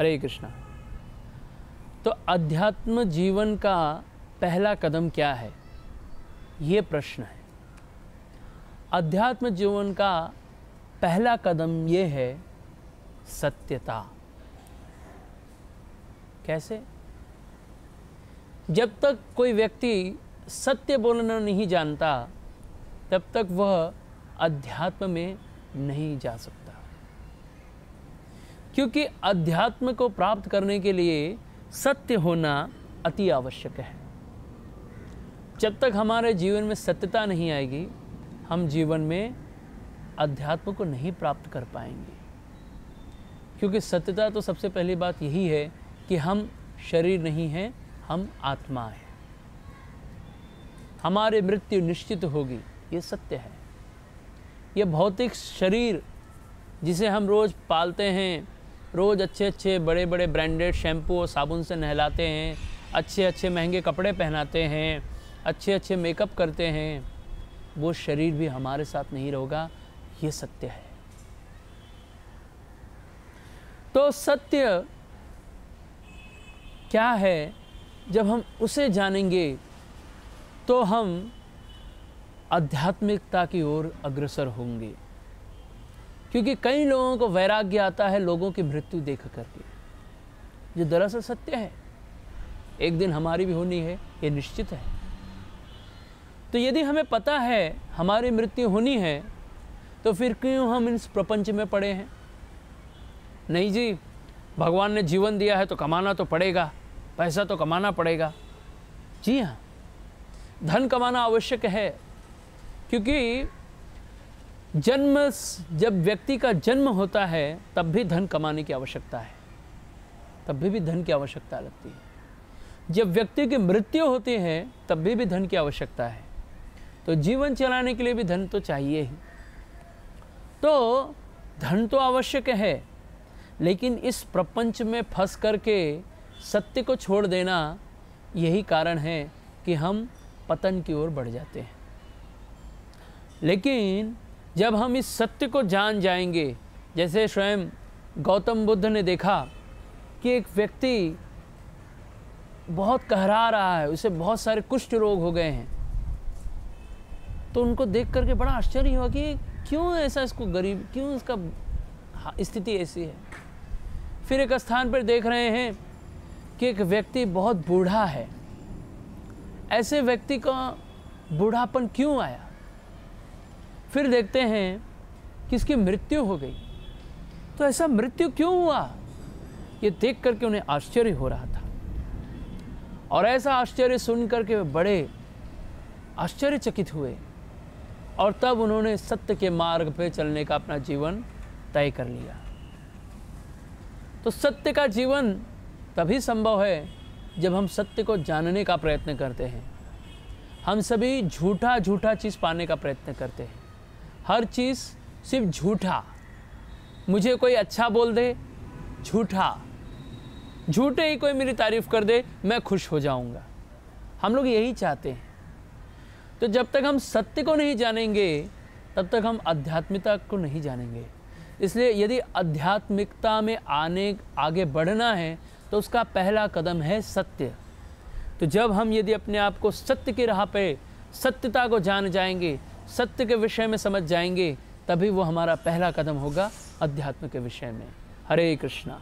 हरे कृष्णा। तो अध्यात्म जीवन का पहला कदम क्या है, ये प्रश्न है। अध्यात्म जीवन का पहला कदम ये है सत्यता। कैसे? जब तक कोई व्यक्ति सत्य बोलना नहीं जानता तब तक वह अध्यात्म में नहीं जा सकता, क्योंकि अध्यात्म को प्राप्त करने के लिए सत्य होना अति आवश्यक है। जब तक हमारे जीवन में सत्यता नहीं आएगी हम जीवन में अध्यात्म को नहीं प्राप्त कर पाएंगे, क्योंकि सत्यता तो सबसे पहली बात यही है कि हम शरीर नहीं हैं, हम आत्मा हैं। हमारी मृत्यु निश्चित होगी, ये सत्य है। ये भौतिक शरीर जिसे हम रोज़ पालते हैं, रोज़ अच्छे अच्छे बड़े बड़े ब्रांडेड शैम्पू और साबुन से नहलाते हैं, अच्छे अच्छे महंगे कपड़े पहनाते हैं, अच्छे अच्छे मेकअप करते हैं, वो शरीर भी हमारे साथ नहीं रहेगा, ये सत्य है। तो सत्य क्या है, जब हम उसे जानेंगे तो हम आध्यात्मिकता की ओर अग्रसर होंगे। क्योंकि कई लोगों को वैराग्य आता है लोगों की मृत्यु देख करके, जो दरअसल सत्य है। एक दिन हमारी भी होनी है, ये निश्चित है। तो यदि हमें पता है हमारी मृत्यु होनी है तो फिर क्यों हम इस प्रपंच में पड़े हैं? नहीं जी, भगवान ने जीवन दिया है तो कमाना तो पड़ेगा, पैसा तो कमाना पड़ेगा। जी हाँ, धन कमाना आवश्यक है, क्योंकि जब व्यक्ति का जन्म होता है तब भी धन कमाने की आवश्यकता है, तब भी धन की आवश्यकता लगती है। जब व्यक्ति की मृत्यु होती है तब भी धन की आवश्यकता है। तो जीवन चलाने के लिए भी धन तो चाहिए ही। तो धन तो आवश्यक है, लेकिन इस प्रपंच में फंस करके सत्य को छोड़ देना, यही कारण है कि हम पतन की ओर बढ़ जाते हैं। लेकिन जब हम इस सत्य को जान जाएंगे, जैसे स्वयं गौतम बुद्ध ने देखा कि एक व्यक्ति बहुत कहरा रहा है, उसे बहुत सारे कुष्ठ रोग हो गए हैं, तो उनको देख करके बड़ा आश्चर्य हुआ कि क्यों ऐसा, इसको गरीब क्यों, इसका स्थिति ऐसी है। फिर एक स्थान पर देख रहे हैं कि एक व्यक्ति बहुत बूढ़ा है, ऐसे व्यक्ति का बूढ़ापन क्यों आया। फिर देखते हैं कि इसकी मृत्यु हो गई, तो ऐसा मृत्यु क्यों हुआ, ये देख करके उन्हें आश्चर्य हो रहा था। और ऐसा आश्चर्य सुन करके वे बड़े आश्चर्यचकित हुए, और तब उन्होंने सत्य के मार्ग पे चलने का अपना जीवन तय कर लिया। तो सत्य का जीवन तभी संभव है जब हम सत्य को जानने का प्रयत्न करते हैं। हम सभी झूठा झूठा चीज़ पाने का प्रयत्न करते हैं, हर चीज़ सिर्फ झूठा। मुझे कोई अच्छा बोल दे, झूठा, झूठे ही कोई मेरी तारीफ़ कर दे, मैं खुश हो जाऊंगा। हम लोग यही चाहते हैं। तो जब तक हम सत्य को नहीं जानेंगे तब तक हम आध्यात्मिकता को नहीं जानेंगे। इसलिए यदि आध्यात्मिकता में आगे बढ़ना है तो उसका पहला कदम है सत्य। तो जब हम यदि अपने आप को सत्य की राह पे, सत्यता को जान जाएंगे, सत्य के विषय में समझ जाएंगे, तभी वो हमारा पहला कदम होगा अध्यात्म के विषय में। हरे कृष्णा।